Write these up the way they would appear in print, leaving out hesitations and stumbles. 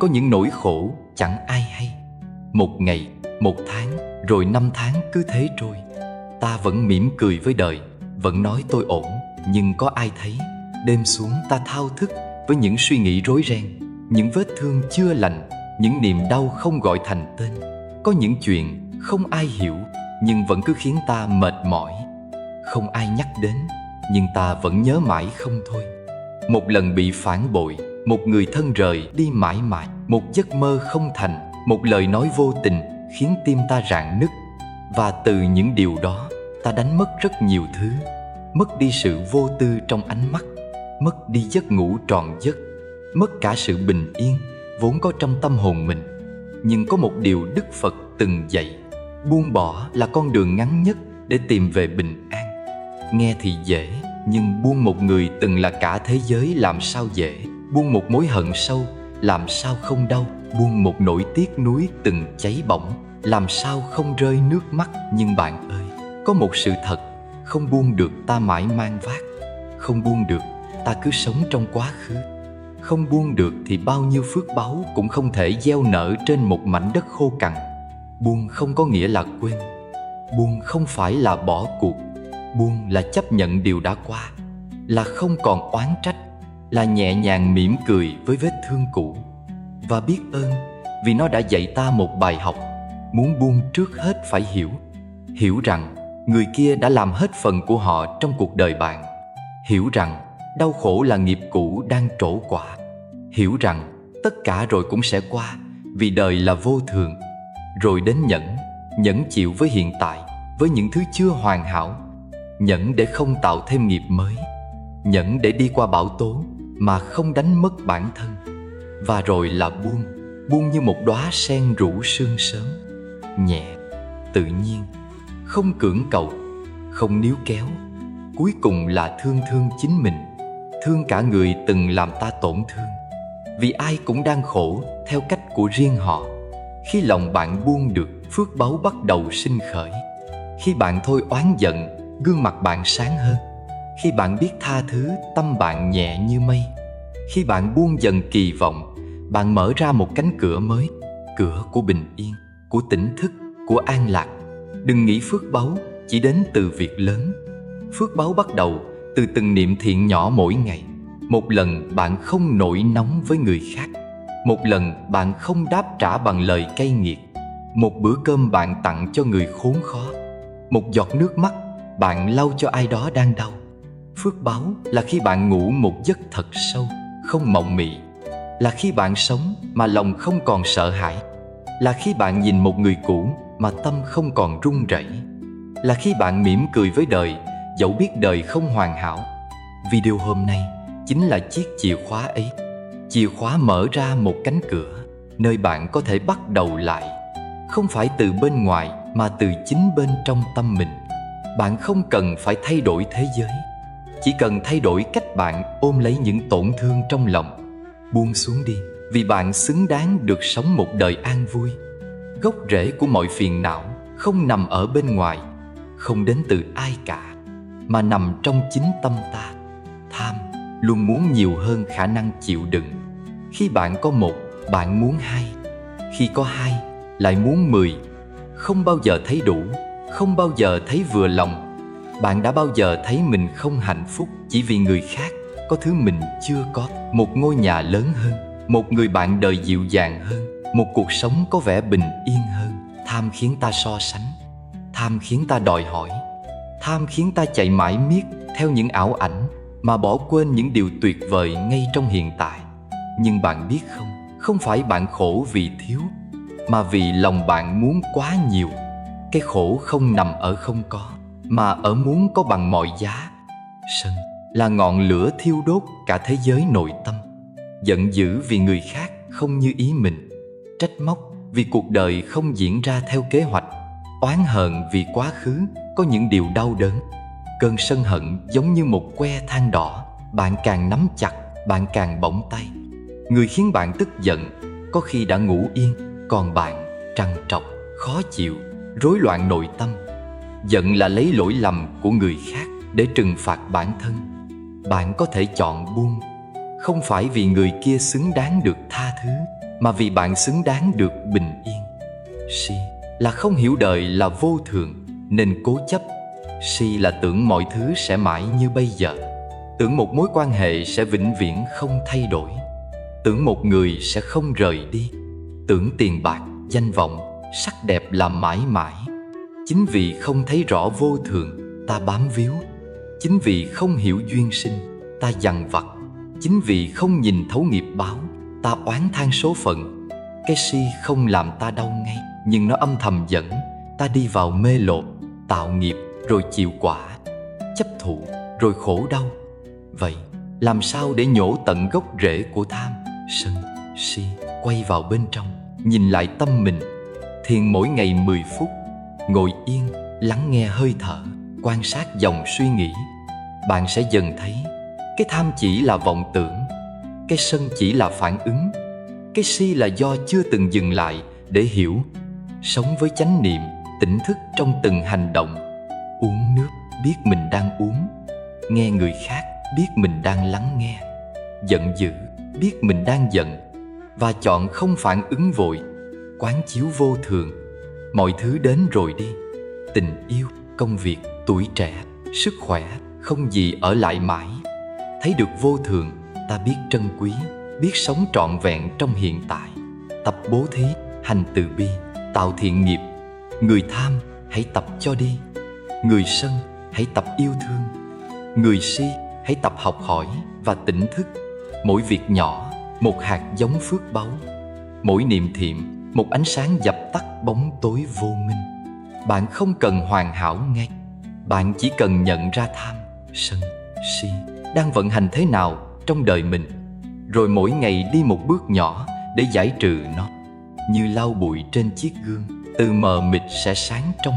có những nỗi khổ chẳng ai hay. Một ngày, một tháng, rồi 5 tháng cứ thế trôi. Ta vẫn mỉm cười với đời, vẫn nói tôi ổn, nhưng có ai thấy? Đêm xuống ta thao thức với những suy nghĩ rối ren, những vết thương chưa lành, những niềm đau không gọi thành tên. Có những chuyện không ai hiểu, nhưng vẫn cứ khiến ta mệt mỏi. Không ai nhắc đến, nhưng ta vẫn nhớ mãi không thôi. Một lần bị phản bội, một người thân rời đi mãi mãi, một giấc mơ không thành, một lời nói vô tình khiến tim ta rạn nứt. Và từ những điều đó, ta đánh mất rất nhiều thứ. Mất đi sự vô tư trong ánh mắt, mất đi giấc ngủ trọn giấc, mất cả sự bình yên vốn có trong tâm hồn mình. Nhưng có một điều Đức Phật từng dạy: buông bỏ là con đường ngắn nhất để tìm về bình an. Nghe thì dễ, nhưng buông một người từng là cả thế giới làm sao dễ. Buông một mối hận sâu làm sao không đau. Buông một nỗi tiếc nuối từng cháy bỏng làm sao không rơi nước mắt. Nhưng bạn ơi, có một sự thật không buông được ta mãi mang vác. Không buông được ta cứ sống trong quá khứ. Không buông được thì bao nhiêu phước báu cũng không thể gieo nở trên một mảnh đất khô cằn. Buông không có nghĩa là quên. Buông không phải là bỏ cuộc. Buông là chấp nhận điều đã qua, là không còn oán trách, là nhẹ nhàng mỉm cười với vết thương cũ. Và biết ơn vì nó đã dạy ta một bài học. Muốn buông trước hết phải hiểu. Hiểu rằng người kia đã làm hết phần của họ trong cuộc đời bạn. Hiểu rằng đau khổ là nghiệp cũ đang trổ quả. Hiểu rằng tất cả rồi cũng sẽ qua, vì đời là vô thường. Rồi đến nhẫn chịu với hiện tại, với những thứ chưa hoàn hảo. Nhẫn để không tạo thêm nghiệp mới. Nhẫn để đi qua bão tố mà không đánh mất bản thân. Và rồi là buông như một đóa sen rủ sương sớm. Nhẹ, tự nhiên, không cưỡng cầu, không níu kéo. Cuối cùng là thương chính mình, thương cả người từng làm ta tổn thương. Vì ai cũng đang khổ theo cách của riêng họ. Khi lòng bạn buông được, phước báu bắt đầu sinh khởi. Khi bạn thôi oán giận, gương mặt bạn sáng hơn. Khi bạn biết tha thứ, tâm bạn nhẹ như mây. Khi bạn buông dần kỳ vọng, bạn mở ra một cánh cửa mới. Cửa của bình yên, của tỉnh thức, của an lạc. Đừng nghĩ phước báu chỉ đến từ việc lớn. Phước báu bắt đầu từ từng niệm thiện nhỏ mỗi ngày. Một lần bạn không nổi nóng với người khác. Một lần bạn không đáp trả bằng lời cay nghiệt. Một bữa cơm bạn tặng cho người khốn khó. Một giọt nước mắt bạn lau cho ai đó đang đau. Phước báu là khi bạn ngủ một giấc thật sâu, không mộng mị. Là khi bạn sống mà lòng không còn sợ hãi. Là khi bạn nhìn một người cũ mà tâm không còn run rẩy. Là khi bạn mỉm cười với đời, dẫu biết đời không hoàn hảo. Video hôm nay chính là chiếc chìa khóa ấy. Chìa khóa mở ra một cánh cửa, nơi bạn có thể bắt đầu lại. Không phải từ bên ngoài mà từ chính bên trong tâm mình. Bạn không cần phải thay đổi thế giới, chỉ cần thay đổi cách bạn ôm lấy những tổn thương trong lòng. Buông xuống đi, vì bạn xứng đáng được sống một đời an vui. Gốc rễ của mọi phiền não không nằm ở bên ngoài, không đến từ ai cả, mà nằm trong chính tâm ta. Tham luôn muốn nhiều hơn khả năng chịu đựng. Khi bạn có một, bạn muốn hai. Khi có hai, lại muốn 10. Không bao giờ thấy đủ, không bao giờ thấy vừa lòng. Bạn đã bao giờ thấy mình không hạnh phúc chỉ vì người khác có thứ mình chưa có? Một ngôi nhà lớn hơn, một người bạn đời dịu dàng hơn, một cuộc sống có vẻ bình yên hơn. Tham khiến ta so sánh, tham khiến ta đòi hỏi, tham khiến ta chạy mãi miết theo những ảo ảnh mà bỏ quên những điều tuyệt vời ngay trong hiện tại. Nhưng bạn biết không, không phải bạn khổ vì thiếu, mà vì lòng bạn muốn quá nhiều. Cái khổ không nằm ở không có, mà ở muốn có bằng mọi giá. Sân là ngọn lửa thiêu đốt cả thế giới nội tâm. Giận dữ vì người khác không như ý mình. Trách móc vì cuộc đời không diễn ra theo kế hoạch. Oán hờn vì quá khứ có những điều đau đớn. Cơn sân hận giống như một que than đỏ. Bạn càng nắm chặt, bạn càng bỏng tay. Người khiến bạn tức giận có khi đã ngủ yên, còn bạn trằn trọc, khó chịu, rối loạn nội tâm. Giận là lấy lỗi lầm của người khác để trừng phạt bản thân. Bạn có thể chọn buông, không phải vì người kia xứng đáng được tha thứ, mà vì bạn xứng đáng được bình yên. Si là không hiểu đời là vô thường nên cố chấp. Si là tưởng mọi thứ sẽ mãi như bây giờ, tưởng một mối quan hệ sẽ vĩnh viễn không thay đổi, tưởng một người sẽ không rời đi, tưởng tiền bạc, danh vọng, sắc đẹp là mãi mãi. Chính vì không thấy rõ vô thường, ta bám víu. Chính vì không hiểu duyên sinh, ta dằn vặt. Chính vì không nhìn thấu nghiệp báo, ta oán than số phận. Cái si không làm ta đau ngay, nhưng nó âm thầm dẫn ta đi vào mê lột, tạo nghiệp rồi chịu quả, chấp thụ rồi khổ đau. Vậy làm sao để nhổ tận gốc rễ của tham, sân, si? Quay vào bên trong, nhìn lại tâm mình. Thiền mỗi ngày 10 phút, ngồi yên, lắng nghe hơi thở, quan sát dòng suy nghĩ. Bạn sẽ dần thấy cái tham chỉ là vọng tưởng, cái sân chỉ là phản ứng, cái si là do chưa từng dừng lại để hiểu. Sống với chánh niệm, tỉnh thức trong từng hành động. Uống nước, biết mình đang uống. Nghe người khác, biết mình đang lắng nghe. Giận dữ, biết mình đang giận. Và chọn không phản ứng vội. Quán chiếu vô thường, mọi thứ đến rồi đi. Tình yêu, công việc, tuổi trẻ, sức khỏe, không gì ở lại mãi. Thấy được vô thường, ta biết trân quý, biết sống trọn vẹn trong hiện tại. Tập bố thí, hành từ bi, tạo thiện nghiệp. Người tham, hãy tập cho đi. Người sân, hãy tập yêu thương. Người si, hãy tập học hỏi và tỉnh thức. Mỗi việc nhỏ, một hạt giống phước báu. Mỗi niệm thiện, một ánh sáng dập tắt bóng tối vô minh. Bạn không cần hoàn hảo ngay, bạn chỉ cần nhận ra tham, sân, si đang vận hành thế nào trong đời mình, rồi mỗi ngày đi một bước nhỏ để giải trừ nó. Như lau bụi trên chiếc gương, từ mờ mịt sẽ sáng trong.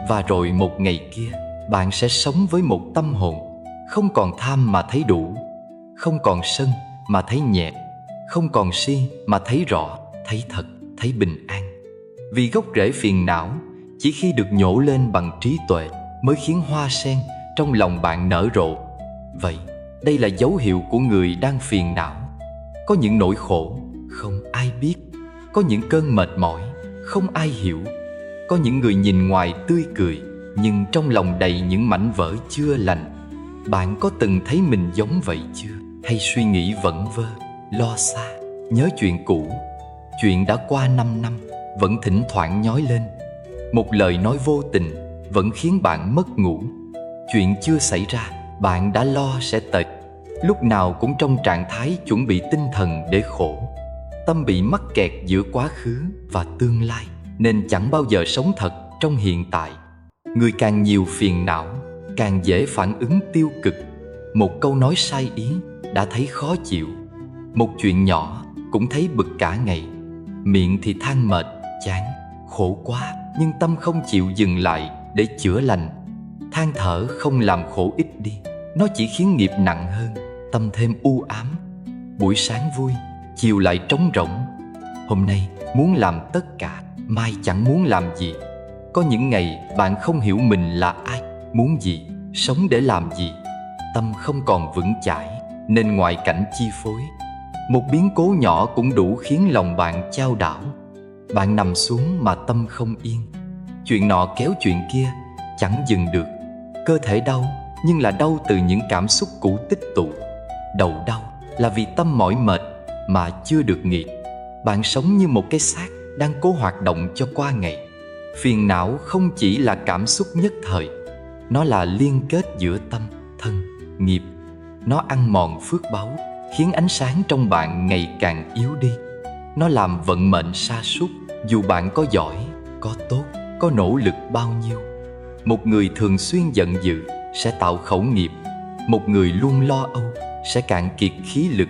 Và rồi một ngày kia, bạn sẽ sống với một tâm hồn không còn tham mà thấy đủ, không còn sân mà thấy nhẹ, không còn si mà thấy rõ, thấy thật, thấy bình an. Vì gốc rễ phiền não chỉ khi được nhổ lên bằng trí tuệ mới khiến hoa sen trong lòng bạn nở rộ. Vậy, đây là dấu hiệu của người đang phiền não. Có những nỗi khổ không ai biết, có những cơn mệt mỏi không ai hiểu, có những người nhìn ngoài tươi cười nhưng trong lòng đầy những mảnh vỡ chưa lành. Bạn có từng thấy mình giống vậy chưa? Hay suy nghĩ vẩn vơ, lo xa, nhớ chuyện cũ, chuyện đã qua 5 năm vẫn thỉnh thoảng nhói lên. Một lời nói vô tình vẫn khiến bạn mất ngủ. Chuyện chưa xảy ra, bạn đã lo sẽ tệ. Lúc nào cũng trong trạng thái chuẩn bị tinh thần để khổ. Tâm bị mắc kẹt giữa quá khứ và tương lai, nên chẳng bao giờ sống thật trong hiện tại. Người càng nhiều phiền não, càng dễ phản ứng tiêu cực. Một câu nói sai ý đã thấy khó chịu. Một chuyện nhỏ cũng thấy bực cả ngày. Miệng thì than mệt, chán, khổ quá, nhưng tâm không chịu dừng lại để chữa lành. Than thở không làm khổ ít đi, nó chỉ khiến nghiệp nặng hơn, tâm thêm u ám. Buổi sáng vui, chiều lại trống rỗng. Hôm nay muốn làm tất cả, mai chẳng muốn làm gì. Có những ngày bạn không hiểu mình là ai, muốn gì, sống để làm gì. Tâm không còn vững chãi nên ngoại cảnh chi phối. Một biến cố nhỏ cũng đủ khiến lòng bạn chao đảo. Bạn nằm xuống mà tâm không yên. Chuyện nọ kéo chuyện kia, chẳng dừng được. Cơ thể đau, nhưng là đau từ những cảm xúc cũ tích tụ. Đầu đau là vì tâm mỏi mệt mà chưa được nghỉ. Bạn sống như một cái xác đang cố hoạt động cho qua ngày. Phiền não không chỉ là cảm xúc nhất thời, nó là liên kết giữa tâm, thân, nghiệp. Nó ăn mòn phước báu, khiến ánh sáng trong bạn ngày càng yếu đi. Nó làm vận mệnh sa sút, dù bạn có giỏi, có tốt, có nỗ lực bao nhiêu. Một người thường xuyên giận dữ sẽ tạo khẩu nghiệp. Một người luôn lo âu sẽ cạn kiệt khí lực.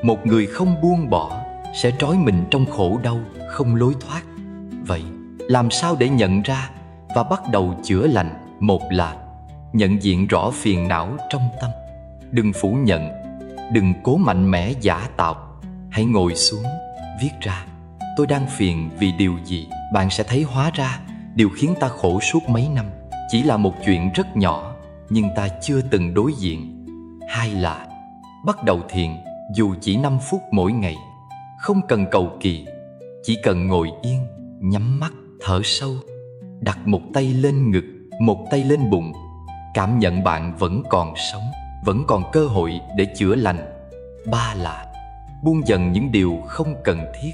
Một người không buông bỏ sẽ trói mình trong khổ đau, không lối thoát. Vậy, làm sao để nhận ra và bắt đầu chữa lành? Một là nhận diện rõ phiền não trong tâm. Đừng phủ nhận, đừng cố mạnh mẽ giả tạo. Hãy ngồi xuống, viết ra, tôi đang phiền vì điều gì. Bạn sẽ thấy hóa ra điều khiến ta khổ suốt mấy năm chỉ là một chuyện rất nhỏ, nhưng ta chưa từng đối diện. Hai là bắt đầu thiền, dù chỉ 5 phút mỗi ngày. không cần cầu kỳ, chỉ cần ngồi yên, nhắm mắt, thở sâu, đặt một tay lên ngực, một tay lên bụng, cảm nhận bạn vẫn còn sống, vẫn còn cơ hội để chữa lành. 3 là buông dần những điều không cần thiết.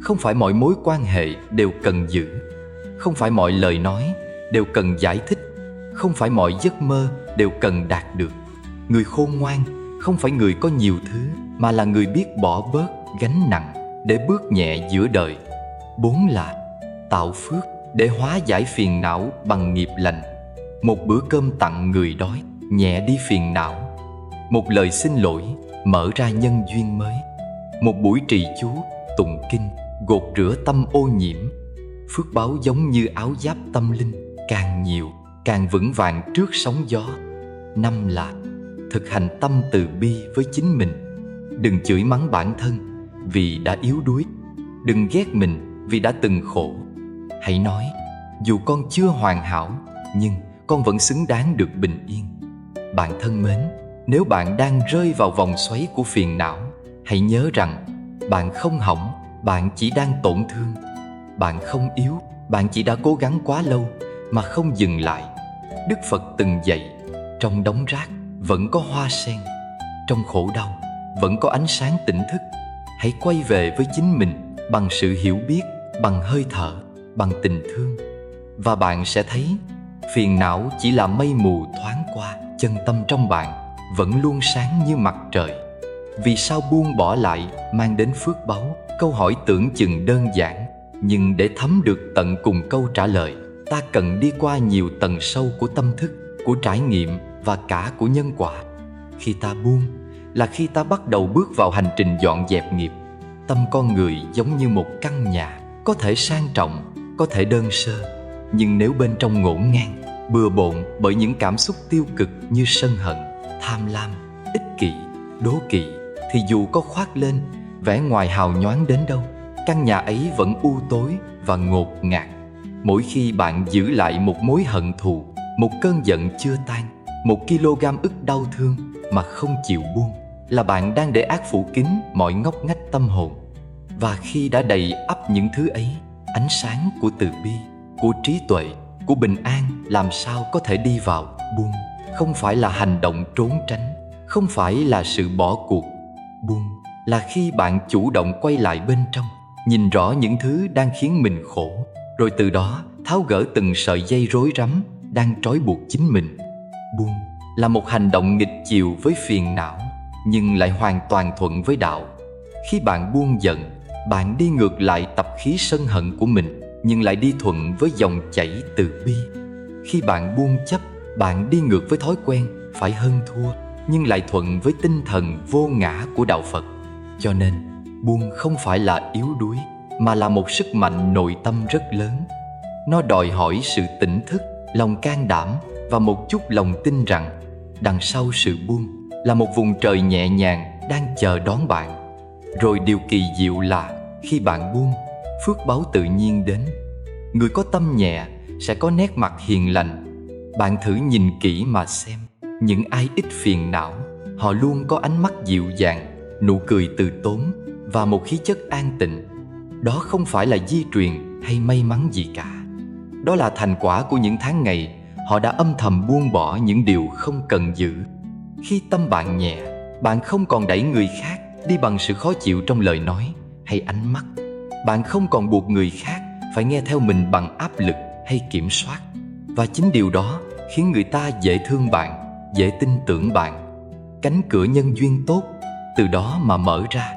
Không phải mọi mối quan hệ đều cần giữ, không phải mọi lời nói đều cần giải thích, không phải mọi giấc mơ đều cần đạt được. Người khôn ngoan không phải người có nhiều thứ, mà là người biết bỏ bớt gánh nặng để bước nhẹ giữa đời. 4 là tạo phước để hóa giải phiền não bằng nghiệp lành. Một bữa cơm tặng người đói nhẹ đi phiền não. Một lời xin lỗi mở ra nhân duyên mới. Một buổi trì chú, tụng kinh gột rửa tâm ô nhiễm. Phước báo giống như áo giáp tâm linh, càng nhiều càng vững vàng trước sóng gió. 5 là thực hành tâm từ bi với chính mình. Đừng chửi mắng bản thân vì đã yếu đuối, đừng ghét mình vì đã từng khổ. Hãy nói, dù con chưa hoàn hảo, nhưng con vẫn xứng đáng được bình yên. Bạn thân mến, nếu bạn đang rơi vào vòng xoáy của phiền não, hãy nhớ rằng bạn không hỏng, bạn chỉ đang tổn thương. Bạn không yếu, bạn chỉ đã cố gắng quá lâu mà không dừng lại. Đức Phật từng dạy, trong đống rác vẫn có hoa sen, trong khổ đau vẫn có ánh sáng tỉnh thức. Hãy quay về với chính mình bằng sự hiểu biết, bằng hơi thở, bằng tình thương. Và bạn sẽ thấy phiền não chỉ là mây mù thoáng qua, chân tâm trong bạn vẫn luôn sáng như mặt trời. Vì sao buông bỏ lại mang đến phước báu? Câu hỏi tưởng chừng đơn giản, nhưng để thấm được tận cùng câu trả lời, ta cần đi qua nhiều tầng sâu của tâm thức, của trải nghiệm và cả của nhân quả. Khi ta buông là khi ta bắt đầu bước vào hành trình dọn dẹp nghiệp. Tâm con người giống như một căn nhà, có thể sang trọng, có thể đơn sơ, nhưng nếu bên trong ngổn ngang, bừa bộn bởi những cảm xúc tiêu cực như sân hận, tham lam, ích kỷ, đố kỵ, thì dù có khoác lên vẻ ngoài hào nhoáng đến đâu, căn nhà ấy vẫn u tối và ngột ngạt. Mỗi khi bạn giữ lại một mối hận thù, một cơn giận chưa tan, 1 kg ức đau thương mà không chịu buông, là bạn đang để ác phủ kín mọi ngóc ngách tâm hồn. Và khi đã đầy ắp những thứ ấy, ánh sáng của từ bi, của trí tuệ, của bình an làm sao có thể đi vào? Buông không phải là hành động trốn tránh, không phải là sự bỏ cuộc. Buông là khi bạn chủ động quay lại bên trong, nhìn rõ những thứ đang khiến mình khổ, rồi từ đó tháo gỡ từng sợi dây rối rắm đang trói buộc chính mình. Buông là một hành động nghịch chiều với phiền não, nhưng lại hoàn toàn thuận với đạo. Khi bạn buông giận, bạn đi ngược lại tập khí sân hận của mình, nhưng lại đi thuận với dòng chảy từ bi. Khi bạn buông chấp, bạn đi ngược với thói quen phải hơn thua, nhưng lại thuận với tinh thần vô ngã của đạo Phật. Cho nên, buông không phải là yếu đuối, mà là một sức mạnh nội tâm rất lớn. Nó đòi hỏi sự tỉnh thức, lòng can đảm và một chút lòng tin rằng đằng sau sự buông là một vùng trời nhẹ nhàng đang chờ đón bạn. Rồi điều kỳ diệu là khi bạn buông, phước báu tự nhiên đến. Người có tâm nhẹ sẽ có nét mặt hiền lành. Bạn thử nhìn kỹ mà xem, những ai ít phiền não, họ luôn có ánh mắt dịu dàng, nụ cười từ tốn và một khí chất an tịnh. Đó không phải là di truyền hay may mắn gì cả. Đó là thành quả của những tháng ngày họ đã âm thầm buông bỏ những điều không cần giữ. Khi tâm bạn nhẹ, bạn không còn đẩy người khác đi bằng sự khó chịu trong lời nói hay ánh mắt. Bạn không còn buộc người khác phải nghe theo mình bằng áp lực hay kiểm soát. Và chính điều đó khiến người ta dễ thương bạn, dễ tin tưởng bạn. Cánh cửa nhân duyên tốt từ đó mà mở ra.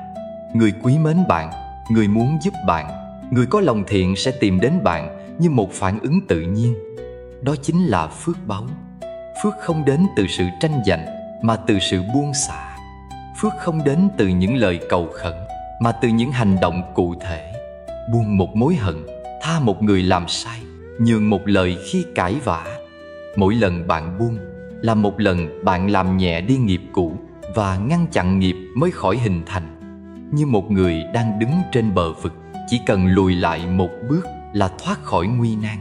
Người quý mến bạn, người muốn giúp bạn, người có lòng thiện sẽ tìm đến bạn như một phản ứng tự nhiên. Đó chính là phước báu. Phước không đến từ sự tranh giành, mà từ sự buông xả. Phước không đến từ những lời cầu khẩn, mà từ những hành động cụ thể. Buông một mối hận, tha một người làm sai, nhường một lời khi cãi vã. Mỗi lần bạn buông là một lần bạn làm nhẹ đi nghiệp cũ và ngăn chặn nghiệp mới khỏi hình thành. Như một người đang đứng trên bờ vực, chỉ cần lùi lại một bước là thoát khỏi nguy nan.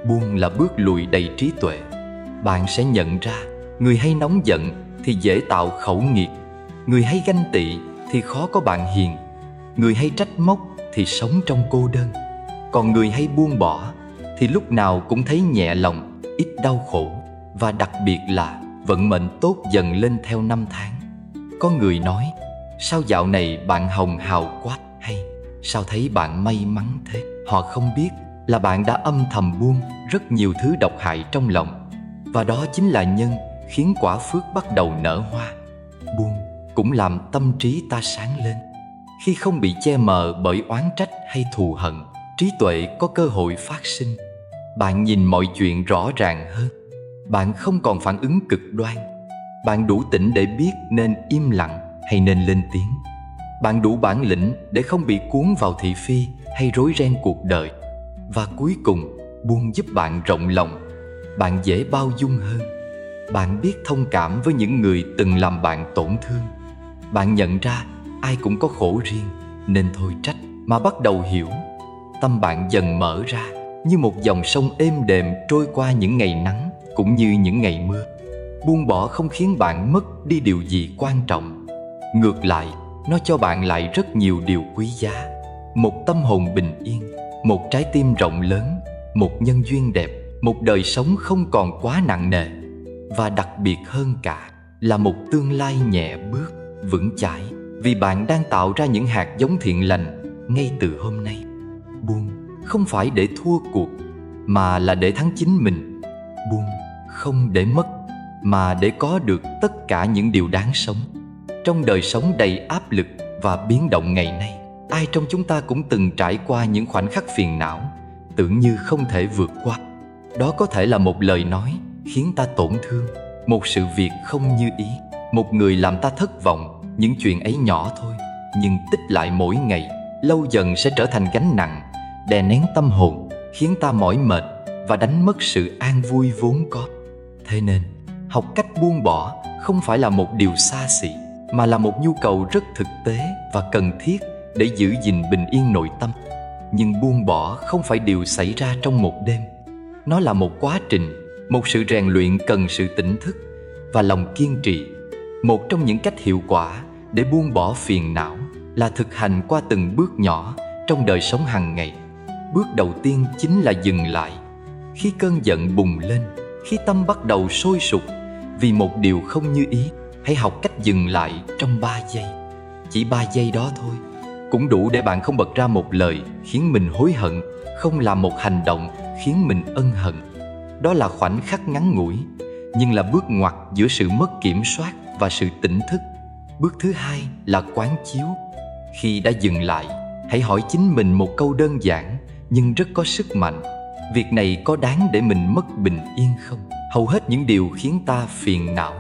Buông là bước lùi đầy trí tuệ. Bạn sẽ nhận ra, người hay nóng giận thì dễ tạo khẩu nghiệt, người hay ganh tị thì khó có bạn hiền, Người hay trách móc thì sống trong cô đơn, còn người hay buông bỏ thì lúc nào cũng thấy nhẹ lòng, ít đau khổ. Và đặc biệt là vận mệnh tốt dần lên theo năm tháng. Có người nói: sao dạo này bạn hồng hào quá, hay sao thấy bạn may mắn thế? Họ không biết là bạn đã âm thầm buông rất nhiều thứ độc hại trong lòng. Và đó chính là nhân khiến quả phước bắt đầu nở hoa. Buông cũng làm tâm trí ta sáng lên. Khi không bị che mờ bởi oán trách hay thù hận, trí tuệ có cơ hội phát sinh. Bạn nhìn mọi chuyện rõ ràng hơn. Bạn không còn phản ứng cực đoan. Bạn đủ tỉnh để biết nên im lặng hay nên lên tiếng. Bạn đủ bản lĩnh để không bị cuốn vào thị phi hay rối ren cuộc đời. Và cuối cùng, buông giúp bạn rộng lòng. Bạn dễ bao dung hơn. Bạn biết thông cảm với những người từng làm bạn tổn thương. Bạn nhận ra ai cũng có khổ riêng, nên thôi trách mà bắt đầu hiểu. Tâm bạn dần mở ra như một dòng sông êm đềm trôi qua những ngày nắng cũng như những ngày mưa. Buông bỏ không khiến bạn mất đi điều gì quan trọng. Ngược lại, nó cho bạn lại rất nhiều điều quý giá. Một tâm hồn bình yên, một trái tim rộng lớn, một nhân duyên đẹp, một đời sống không còn quá nặng nề. Và đặc biệt hơn cả là một tương lai nhẹ bước, vững chãi. Vì bạn đang tạo ra những hạt giống thiện lành ngay từ hôm nay. Buông không phải để thua cuộc, mà là để thắng chính mình. Buông không để mất, mà để có được tất cả những điều đáng sống. Trong đời sống đầy áp lực và biến động ngày nay, ai trong chúng ta cũng từng trải qua những khoảnh khắc phiền não, tưởng như không thể vượt qua. Đó có thể là một lời nói khiến ta tổn thương, một sự việc không như ý, một người làm ta thất vọng. Những chuyện ấy nhỏ thôi, nhưng tích lại mỗi ngày, lâu dần sẽ trở thành gánh nặng, đè nén tâm hồn, khiến ta mỏi mệt và đánh mất sự an vui vốn có. Thế nên, học cách buông bỏ không phải là một điều xa xỉ, mà là một nhu cầu rất thực tế và cần thiết để giữ gìn bình yên nội tâm. Nhưng buông bỏ không phải điều xảy ra trong một đêm. Nó là một quá trình, một sự rèn luyện cần sự tỉnh thức và lòng kiên trì. Một trong những cách hiệu quả để buông bỏ phiền não là thực hành qua từng bước nhỏ trong đời sống hàng ngày. Bước đầu tiên chính là dừng lại. Khi cơn giận bùng lên, khi tâm bắt đầu sôi sục vì một điều không như ý, hãy học cách dừng lại trong 3 giây. Chỉ 3 giây đó thôi cũng đủ để bạn không bật ra một lời khiến mình hối hận, không làm một hành động khiến mình ân hận. Đó là khoảnh khắc ngắn ngủi, nhưng là bước ngoặt giữa sự mất kiểm soát và sự tỉnh thức. Bước thứ hai là quán chiếu. Khi đã dừng lại, hãy hỏi chính mình một câu đơn giản nhưng rất có sức mạnh. Việc này có đáng để mình mất bình yên không? Hầu hết những điều khiến ta phiền não,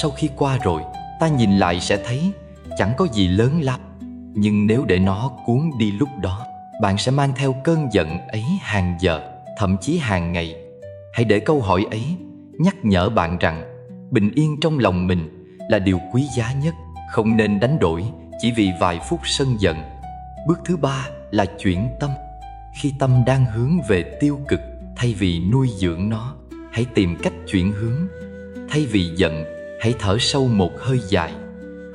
sau khi qua rồi, ta nhìn lại sẽ thấy chẳng có gì lớn lắm. Nhưng nếu để nó cuốn đi lúc đó, bạn sẽ mang theo cơn giận ấy hàng giờ, thậm chí hàng ngày. Hãy để câu hỏi ấy nhắc nhở bạn rằng bình yên trong lòng mình là điều quý giá nhất, không nên đánh đổi chỉ vì vài phút sân giận. Bước thứ ba là chuyển tâm. Khi tâm đang hướng về tiêu cực, thay vì nuôi dưỡng nó, hãy tìm cách chuyển hướng. Thay vì giận, hãy thở sâu một hơi dài.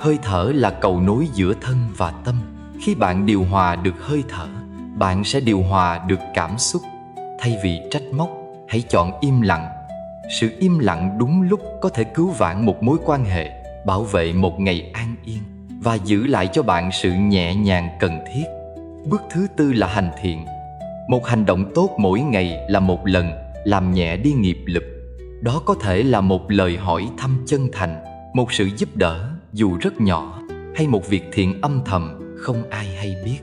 Hơi thở là cầu nối giữa thân và tâm. Khi bạn điều hòa được hơi thở, bạn sẽ điều hòa được cảm xúc. Thay vì trách móc, hãy chọn im lặng. Sự im lặng đúng lúc có thể cứu vãn một mối quan hệ, bảo vệ một ngày an yên và giữ lại cho bạn sự nhẹ nhàng cần thiết. Bước thứ tư là hành thiện. Một hành động tốt mỗi ngày là một lần làm nhẹ đi nghiệp lực. Đó có thể là một lời hỏi thăm chân thành, một sự giúp đỡ dù rất nhỏ, hay một việc thiện âm thầm không ai hay biết.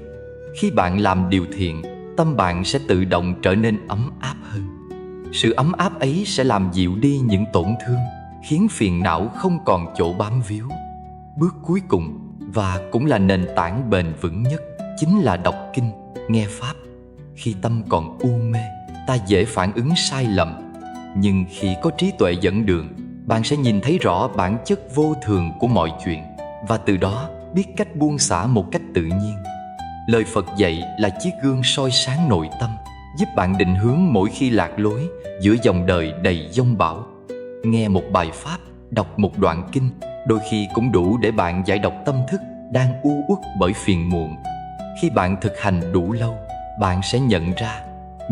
Khi bạn làm điều thiện, tâm bạn sẽ tự động trở nên ấm áp hơn. Sự ấm áp ấy sẽ làm dịu đi những tổn thương, khiến phiền não không còn chỗ bám víu. Bước cuối cùng, và cũng là nền tảng bền vững nhất, chính là đọc kinh, nghe pháp. Khi tâm còn u mê, ta dễ phản ứng sai lầm. Nhưng khi có trí tuệ dẫn đường, bạn sẽ nhìn thấy rõ bản chất vô thường của mọi chuyện, và từ đó biết cách buông xả một cách tự nhiên. Lời Phật dạy là chiếc gương soi sáng nội tâm, giúp bạn định hướng mỗi khi lạc lối giữa dòng đời đầy dông bão. Nghe một bài pháp, đọc một đoạn kinh, đôi khi cũng đủ để bạn giải độc tâm thức đang u uất bởi phiền muộn. Khi bạn thực hành đủ lâu, bạn sẽ nhận ra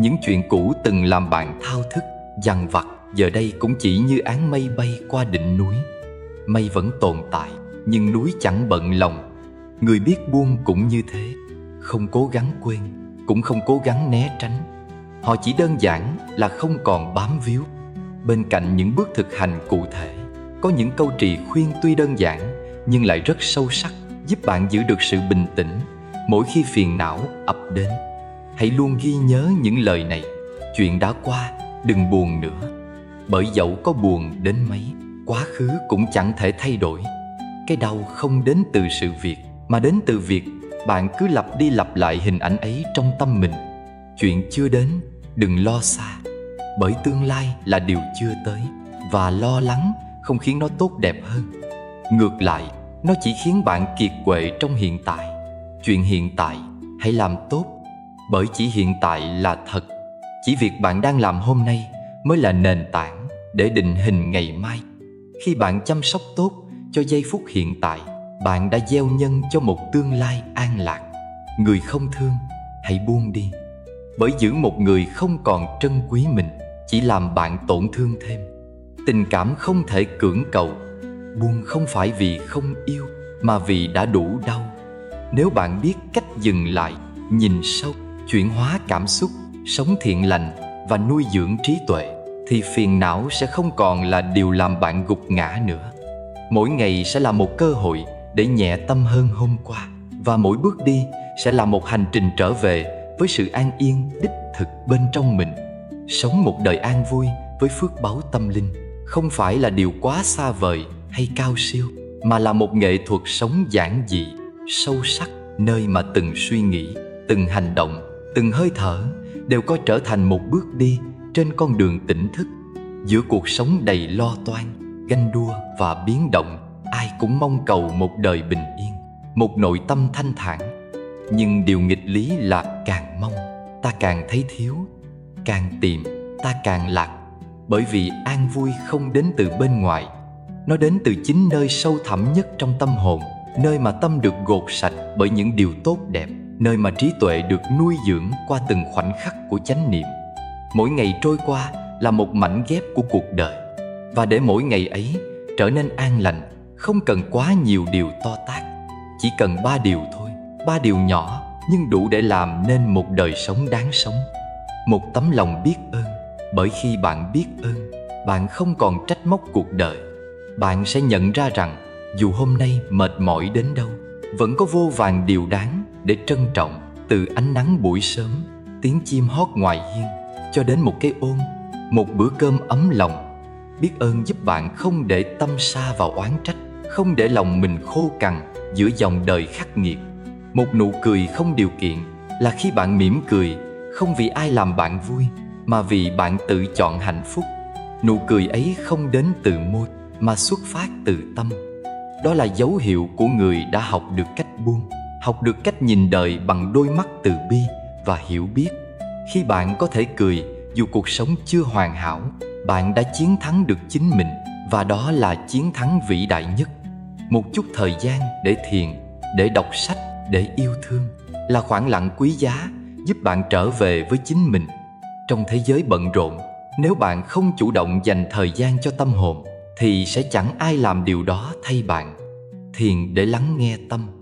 những chuyện cũ từng làm bạn thao thức, dằn vặt giờ đây cũng chỉ như áng mây bay qua đỉnh núi. Mây vẫn tồn tại, nhưng núi chẳng bận lòng. Người biết buông cũng như thế, không cố gắng quên, cũng không cố gắng né tránh. Họ chỉ đơn giản là không còn bám víu. Bên cạnh những bước thực hành cụ thể, có những câu trì khuyên tuy đơn giản nhưng lại rất sâu sắc, giúp bạn giữ được sự bình tĩnh mỗi khi phiền não ập đến. Hãy luôn ghi nhớ những lời này: chuyện đã qua, đừng buồn nữa. Bởi dẫu có buồn đến mấy, quá khứ cũng chẳng thể thay đổi. Cái đau không đến từ sự việc, mà đến từ việc bạn cứ lặp đi lặp lại hình ảnh ấy trong tâm mình. Chuyện chưa đến, đừng lo xa, bởi tương lai là điều chưa tới. Và lo lắng không khiến nó tốt đẹp hơn. Ngược lại, nó chỉ khiến bạn kiệt quệ trong hiện tại. Chuyện hiện tại hãy làm tốt, bởi chỉ hiện tại là thật. Chỉ việc bạn đang làm hôm nay mới là nền tảng để định hình ngày mai. Khi bạn chăm sóc tốt cho giây phút hiện tại, bạn đã gieo nhân cho một tương lai an lạc. Người không thương, hãy buông đi, bởi giữ một người không còn trân quý mình chỉ làm bạn tổn thương thêm. Tình cảm không thể cưỡng cầu. Buông không phải vì không yêu, mà vì đã đủ đau. Nếu bạn biết cách dừng lại, nhìn sâu, chuyển hóa cảm xúc, sống thiện lành và nuôi dưỡng trí tuệ, thì phiền não sẽ không còn là điều làm bạn gục ngã nữa. Mỗi ngày sẽ là một cơ hội để nhẹ tâm hơn hôm qua, và mỗi bước đi sẽ là một hành trình trở về với sự an yên đích thực bên trong mình. Sống một đời an vui với phước báu tâm linh không phải là điều quá xa vời hay cao siêu, mà là một nghệ thuật sống giản dị, sâu sắc, nơi mà từng suy nghĩ, từng hành động, từng hơi thở đều có trở thành một bước đi trên con đường tỉnh thức. Giữa cuộc sống đầy lo toan, ganh đua và biến động, ai cũng mong cầu một đời bình yên, một nội tâm thanh thản. Nhưng điều nghịch lý là càng mong, ta càng thấy thiếu, càng tìm, ta càng lạc. Bởi vì an vui không đến từ bên ngoài, nó đến từ chính nơi sâu thẳm nhất trong tâm hồn, nơi mà tâm được gột sạch bởi những điều tốt đẹp, nơi mà trí tuệ được nuôi dưỡng qua từng khoảnh khắc của chánh niệm. Mỗi ngày trôi qua là một mảnh ghép của cuộc đời, và để mỗi ngày ấy trở nên an lành, không cần quá nhiều điều to tát. Chỉ cần 3 điều thôi, 3 điều nhỏ nhưng đủ để làm nên một đời sống đáng sống. Một tấm lòng biết ơn, bởi khi bạn biết ơn, bạn không còn trách móc cuộc đời. Bạn sẽ nhận ra rằng dù hôm nay mệt mỏi đến đâu, vẫn có vô vàn điều đáng để trân trọng. Từ ánh nắng buổi sớm, tiếng chim hót ngoài hiên, cho đến một cái ôm, một bữa cơm ấm lòng. Biết ơn giúp bạn không để tâm sa vào oán trách, không để lòng mình khô cằn giữa dòng đời khắc nghiệt. Một nụ cười không điều kiện là khi bạn mỉm cười không vì ai làm bạn vui, mà vì bạn tự chọn hạnh phúc. Nụ cười ấy không đến từ môi, mà xuất phát từ tâm. Đó là dấu hiệu của người đã học được cách buông, học được cách nhìn đời bằng đôi mắt từ bi và hiểu biết. Khi bạn có thể cười dù cuộc sống chưa hoàn hảo, bạn đã chiến thắng được chính mình, và đó là chiến thắng vĩ đại nhất. Một chút thời gian để thiền, để đọc sách, để yêu thương là khoảng lặng quý giá giúp bạn trở về với chính mình. Trong thế giới bận rộn, nếu bạn không chủ động dành thời gian cho tâm hồn, thì sẽ chẳng ai làm điều đó thay bạn. Thiền để lắng nghe tâm,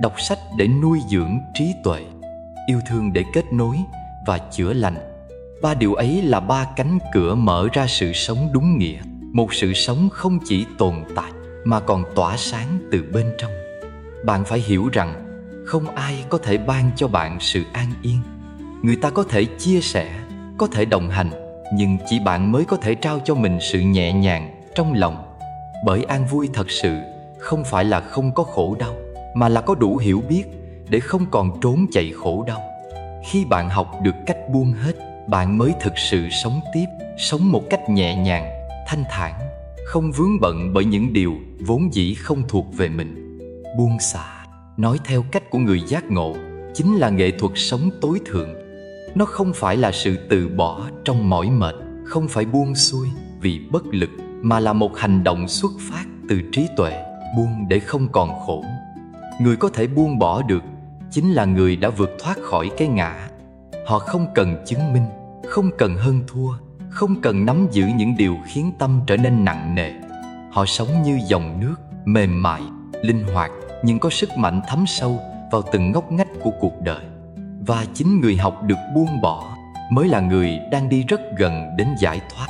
đọc sách để nuôi dưỡng trí tuệ, yêu thương để kết nối và chữa lành. 3 điều ấy là 3 cánh cửa mở ra sự sống đúng nghĩa, một sự sống không chỉ tồn tại mà còn tỏa sáng từ bên trong. Bạn phải hiểu rằng không ai có thể ban cho bạn sự an yên. Người ta có thể chia sẻ, có thể đồng hành, nhưng chỉ bạn mới có thể trao cho mình sự nhẹ nhàng trong lòng. Bởi an vui thật sự không phải là không có khổ đau, mà là có đủ hiểu biết để không còn trốn chạy khổ đau. Khi bạn học được cách buông hết, bạn mới thực sự sống tiếp, sống một cách nhẹ nhàng, thanh thản, không vướng bận bởi những điều vốn dĩ không thuộc về mình. Buông xả, nói theo cách của người giác ngộ, chính là nghệ thuật sống tối thượng. Nó không phải là sự từ bỏ trong mỏi mệt, không phải buông xuôi vì bất lực, mà là một hành động xuất phát từ trí tuệ, buông để không còn khổ. Người có thể buông bỏ được chính là người đã vượt thoát khỏi cái ngã. Họ không cần chứng minh, không cần hơn thua, không cần nắm giữ những điều khiến tâm trở nên nặng nề. Họ sống như dòng nước, mềm mại, linh hoạt, nhưng có sức mạnh thấm sâu vào từng ngóc ngách của cuộc đời. Và chính người học được buông bỏ mới là người đang đi rất gần đến giải thoát.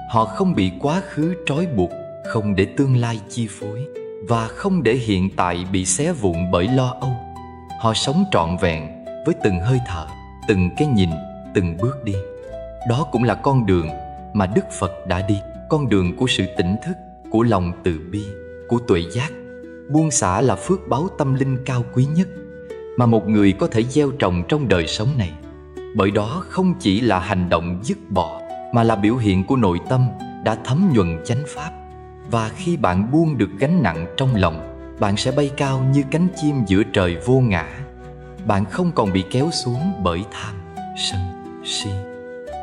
Họ không bị quá khứ trói buộc, không để tương lai chi phối, và không để hiện tại bị xé vụn bởi lo âu. Họ sống trọn vẹn với từng hơi thở, từng cái nhìn, từng bước đi. Đó cũng là con đường mà Đức Phật đã đi, con đường của sự tỉnh thức, của lòng từ bi, của tuệ giác. Buông xả là phước báu tâm linh cao quý nhất mà một người có thể gieo trồng trong đời sống này. Bởi đó không chỉ là hành động dứt bỏ, mà là biểu hiện của nội tâm đã thấm nhuần chánh pháp. Và khi bạn buông được gánh nặng trong lòng, bạn sẽ bay cao như cánh chim giữa trời vô ngã. Bạn không còn bị kéo xuống bởi tham, sân, si.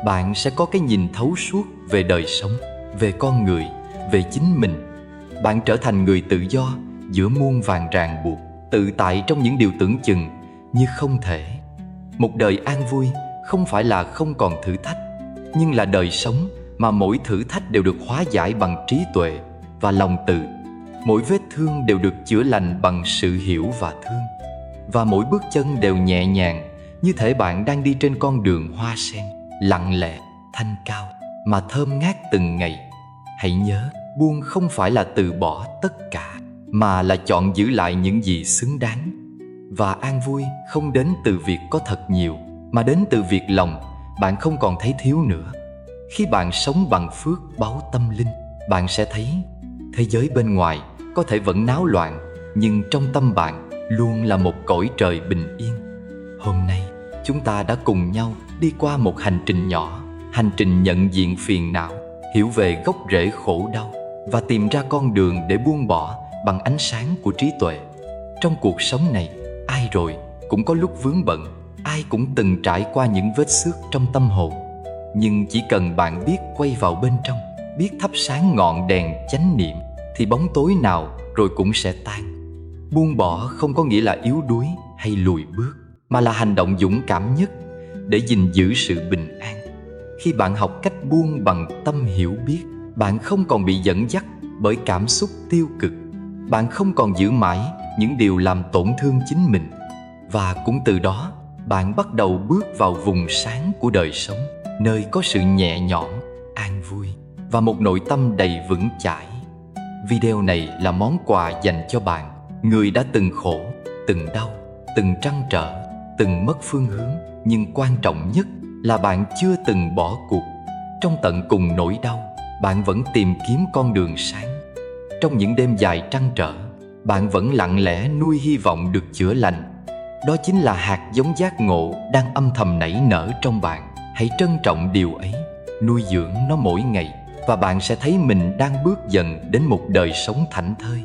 Bạn sẽ có cái nhìn thấu suốt về đời sống, về con người, về chính mình. Bạn trở thành người tự do giữa muôn vàn ràng buộc, tự tại trong những điều tưởng chừng như không thể. Một đời an vui không phải là không còn thử thách, nhưng là đời sống mà mỗi thử thách đều được hóa giải bằng trí tuệ và lòng từ. Mỗi vết thương đều được chữa lành bằng sự hiểu và thương. Và mỗi bước chân đều nhẹ nhàng, như thể bạn đang đi trên con đường hoa sen, lặng lẽ, thanh cao, mà thơm ngát từng ngày. Hãy nhớ, buông không phải là từ bỏ tất cả, mà là chọn giữ lại những gì xứng đáng. Và an vui không đến từ việc có thật nhiều, mà đến từ việc lòng bạn không còn thấy thiếu nữa. Khi bạn sống bằng phước báu tâm linh, bạn sẽ thấy thế giới bên ngoài có thể vẫn náo loạn, nhưng trong tâm bạn luôn là một cõi trời bình yên. Hôm nay, chúng ta đã cùng nhau đi qua một hành trình nhỏ, hành trình nhận diện phiền não, hiểu về gốc rễ khổ đau và tìm ra con đường để buông bỏ bằng ánh sáng của trí tuệ. Trong cuộc sống này, ai rồi cũng có lúc vướng bận, ai cũng từng trải qua những vết xước trong tâm hồn. Nhưng chỉ cần bạn biết quay vào bên trong, biết thắp sáng ngọn đèn chánh niệm, thì bóng tối nào rồi cũng sẽ tan. Buông bỏ không có nghĩa là yếu đuối hay lùi bước, mà là hành động dũng cảm nhất để gìn giữ sự bình an. Khi bạn học cách buông bằng tâm hiểu biết, bạn không còn bị dẫn dắt bởi cảm xúc tiêu cực. Bạn không còn giữ mãi những điều làm tổn thương chính mình. Và cũng từ đó, bạn bắt đầu bước vào vùng sáng của đời sống, nơi có sự nhẹ nhõm, an vui và một nội tâm đầy vững chãi. Video này là món quà dành cho bạn, người đã từng khổ, từng đau, từng trăn trở, từng mất phương hướng. Nhưng quan trọng nhất là bạn chưa từng bỏ cuộc. Trong tận cùng nỗi đau, bạn vẫn tìm kiếm con đường sáng. Trong những đêm dài trăn trở, bạn vẫn lặng lẽ nuôi hy vọng được chữa lành. Đó chính là hạt giống giác ngộ đang âm thầm nảy nở trong bạn. Hãy trân trọng điều ấy, nuôi dưỡng nó mỗi ngày, và bạn sẽ thấy mình đang bước dần đến một đời sống thảnh thơi.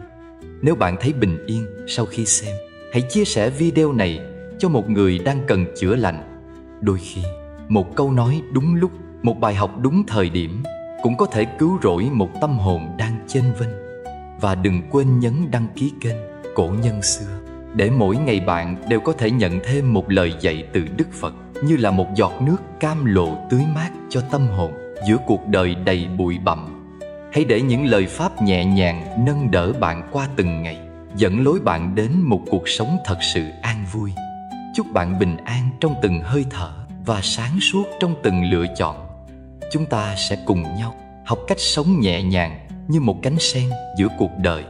Nếu bạn thấy bình yên sau khi xem, hãy chia sẻ video này cho một người đang cần chữa lành. Đôi khi, một câu nói đúng lúc, một bài học đúng thời điểm cũng có thể cứu rỗi một tâm hồn đang chênh vênh. Và đừng quên nhấn đăng ký kênh Cổ Nhân Xưa để mỗi ngày bạn đều có thể nhận thêm một lời dạy từ Đức Phật, như là một giọt nước cam lộ tưới mát cho tâm hồn giữa cuộc đời đầy bụi bặm. Hãy để những lời pháp nhẹ nhàng nâng đỡ bạn qua từng ngày, dẫn lối bạn đến một cuộc sống thật sự an vui. Chúc bạn bình an trong từng hơi thở và sáng suốt trong từng lựa chọn. Chúng ta sẽ cùng nhau học cách sống nhẹ nhàng như một cánh sen giữa cuộc đời.